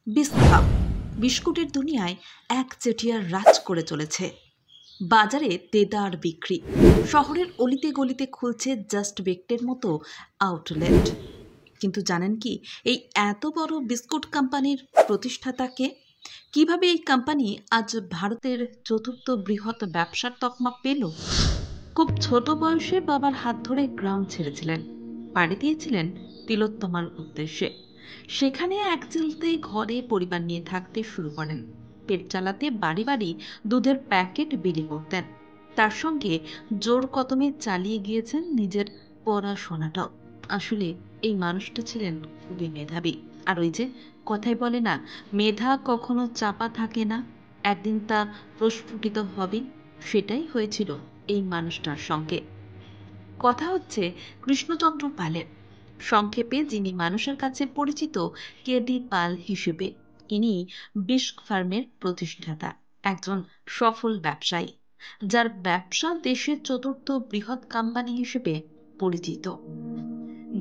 Biscuit বিস্কুটের দুনিয়ায় একচেটিয়া রাজ করে চলেছে। বাজারে দেদার বিক্রি, শহরের অলিতে গলিতে খুলছে জাস্ট বেকটের মতো আউটলেট। কিন্তু জানেন কি, এই এত বড় বিস্কুট কোম্পানির প্রতিষ্ঠাতাকে? কিভাবে এই কোম্পানি আজ ভারতের চতুর্থ বৃহৎ ব্যবসার তকমা পেল? খুব ছোট বয়সে বাবার হাত ধরে গ্রাম ছেড়েছিলেন, পাড়ি দিয়েছিলেন তিলোত্তমার উদ্দেশ্যে। সেখানে একচিলতে ঘরে পরিবার নিয়ে থাকতে শুরু করেন। পেট চালাতে বাড়ি বাড়ি দুধের প্যাকেট বিলি করতেন। তার সঙ্গে জোর কদমে চালিয়ে গিয়েছেন নিজের পড়াশোনাটাও। আসলে এই মানুষটা ছিলেন খুবই মেধাবী। আর ওই যে কথাই বলে না, মেধা কখনো চাপা থাকে না, একদিন তা প্রস্ফুটিত হবে। সেটাই হয়েছিল এই মানুষটার সঙ্গে। কথা হচ্ছে কৃষ্ণচন্দ্র পালের। সংক্ষেপে যিনি মানুষের কাছে পরিচিত কেডি পাল হিসেবে। ইনি বিস্ক ফার্মের প্রতিষ্ঠাতা, একজন সফল ব্যবসায়ী, যার ব্যবসা দেশের চতুর্থ বৃহৎ কোম্পানি হিসেবে পরিচিত,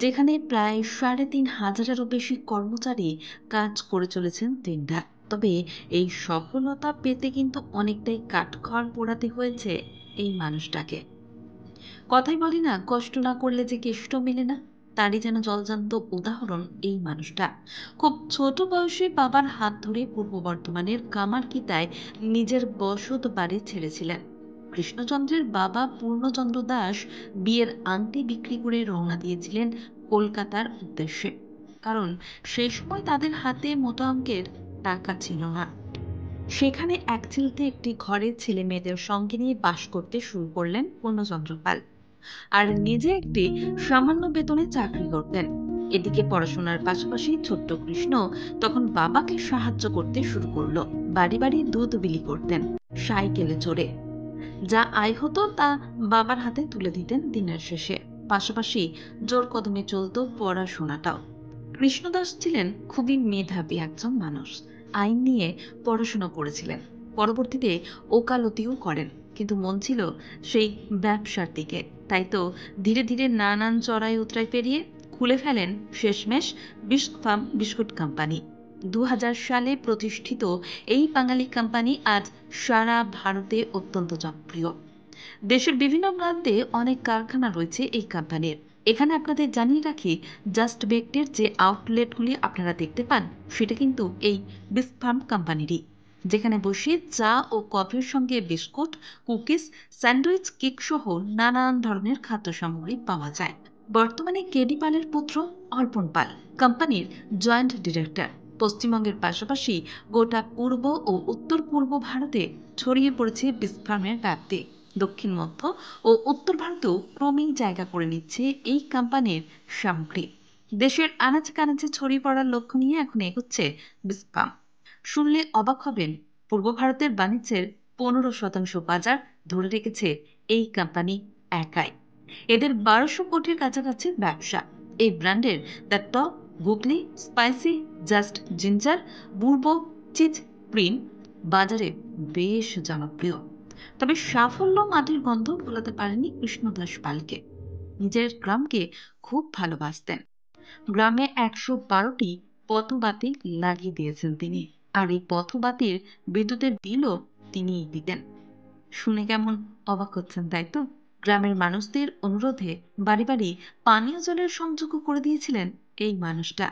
যেখানে প্রায় ৩,৫০০-এরও বেশি কর্মচারী কাজ করে চলেছেন দিনরাত। তবে এই সফলতা পেতে কিন্তু অনেকটাই কাঠখড় পোড়াতে হয়েছে এই মানুষটাকে। কথাই বলি না, কষ্ট না করলে যে কেষ্ট মেলে না, তারই যেন জলজান্ত উদাহরণ এই মানুষটা। খুব ছোট বয়সে বাবার হাত ধরে পূর্ব বর্ধমানের কামারকিতায় নিজের বসত বাড়ি ছেড়েছিলেন। কৃষ্ণচন্দ্রের বাবা পূর্ণচন্দ্র দাস বিয়ের আংটি বিক্রি করে রওনা দিয়েছিলেন কলকাতার উদ্দেশ্যে, কারণ সেই সময় তাদের হাতে মোটা অঙ্কের টাকা ছিল না। সেখানে একচিলতে একটি ঘরে ছেলে মেয়েদের সঙ্গে নিয়ে বাস করতে শুরু করলেন পূর্ণচন্দ্র পাল। আর নিজে একটি সামান্য বেতনে চাকরি করতেন। এদিকে পড়াশোনার পাশাপাশি ছোট্ট কৃষ্ণ তখন বাবাকে সাহায্য করতে শুরু করলো। বাড়ি বাড়ি দুধ বিলি করতেন সাইকেলে চড়ে। যা আয় হতো তা বাবার হাতে তুলে দিতেন দিনের শেষে। পাশাপাশি জোর কদমে চলতো পড়াশোনাটাও। কৃষ্ণদাস ছিলেন খুবই মেধাবী একজন মানুষ। আইন নিয়ে পড়াশোনা করেছিলেন, পরবর্তীতে ওকালতিও করেন, কিন্তু মন ছিল সেই ব্যবসার দিকে। তাই তো ধীরে ধীরে নানান চড়াই উতরাই পেরিয়ে খুলে ফেলেন শেষমেশ বিস্ক ফার্ম বিস্কুট কোম্পানি। ২০০০ সালে প্রতিষ্ঠিত এই বাঙালি কোম্পানি আজ সারা ভারতে অত্যন্ত জনপ্রিয়। দেশের বিভিন্ন প্রান্তে অনেক কারখানা রয়েছে এই কোম্পানির। এখানে আপনাদের জানিয়ে রাখি, জাস্ট বেকটের যে আউটলেটগুলি আপনারা দেখতে পান, সেটা কিন্তু এই বিস্ক ফার্ম কোম্পানিরই, যেখানে বসে চা ও কফির সঙ্গে বিস্কুট, কুকিজ, স্যান্ডউইচ, কেক সহ নানান ধরনের খাদ্য সামগ্রী পাওয়া যায়। বর্তমানে কেডি পালের পুত্র অর্পণ পাল কোম্পানির জয়েন্ট ডিরেক্টর। পশ্চিমবঙ্গের পাশাপাশি গোটা পূর্ব ও উত্তর পূর্ব ভারতে ছড়িয়ে পড়েছে বিস্ক ফার্মের ব্যাপ্তি। দক্ষিণ মধ্য ও উত্তর ভারতেও ক্রমেই জায়গা করে নিচ্ছে এই কোম্পানির সামগ্রী। দেশের আনাচে কানাচে ছড়িয়ে পড়ার লক্ষ্য নিয়ে এখন এগোচ্ছে বিস্ক ফার্ম। শুনলে অবাক হবেন, পূর্ব ভারতের বাণিজ্যের ১৫% বাজার ধরে রেখেছে এই কোম্পানি একাই। এদের ১২০০ কোটির কাছাকাছি ব্যবসা। এই ব্র্যান্ডের the top, googly, spicy, just ginger, bourbon, cheese, প্রিম বাজারে বেশ জনপ্রিয়। তবে সাফল্য মাটির গন্ধ ভোলাতে পারেনি কৃষ্ণদাস পালকে। নিজের গ্রামকে খুব ভালোবাসতেন। গ্রামে ১১২টি পথবাতি লাগিয়ে দিয়েছেন তিনি। আর এই পথবাতির বিদ্যুতের বিলও তিনিই দিতেন। শুনে কেমন অবাক হচ্ছেন, তাই তো? গ্রামের মানুষদের অনুরোধে বাড়ি বাড়ি পানীয় জলের সংযোগও করে দিয়েছিলেন এই মানুষটা।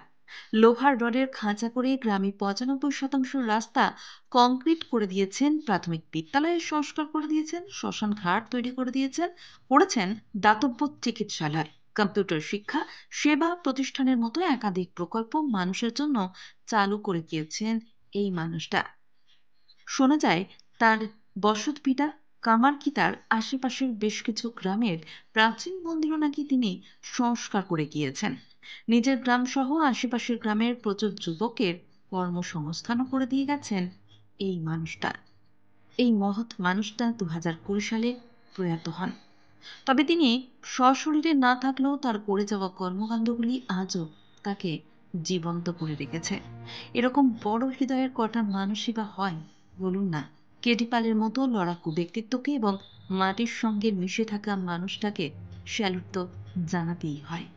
লোহার রডের খাঁচা করে গ্রামে ৯৫% রাস্তা কংক্রিট করে দিয়েছেন, প্রাথমিক বিদ্যালয়ের সংস্কার করে দিয়েছেন, শ্মশান ঘাট তৈরি করে দিয়েছেন, করেছেন দাতব্য চিকিৎসালয়, কম্পিউটার শিক্ষা, সেবা প্রতিষ্ঠানের মতো একাধিক প্রকল্প মানুষের জন্য চালু করে গিয়েছেন এই মানুষটা। শোনা যায় তার বসতভিটা কামারকিতার আশেপাশের বেশ কিছু গ্রামের প্রাচীন মন্দিরও নাকি তিনি সংস্কার করে গিয়েছেন। নিজের গ্রাম সহ আশেপাশের গ্রামের প্রচুর যুবকের কর্মসংস্থানও করে দিয়ে গেছেন এই মানুষটা। এই মহৎ মানুষটা ২০২০ সালে প্রয়াত হন। তবে তিনি সশরীরে না থাকলেও তার করে যাওয়া কর্মকাণ্ডগুলি আজও তাকে জীবন্ত করে রেখেছে। এরকম বড় হৃদয়ের কটা মানুষই বা হয় বলুন না? কেডি পালের মতো লড়াকু ব্যক্তিত্বকে এবং মাটির সঙ্গে মিশে থাকা মানুষটাকে স্যালুট তো জানাতেই হয়।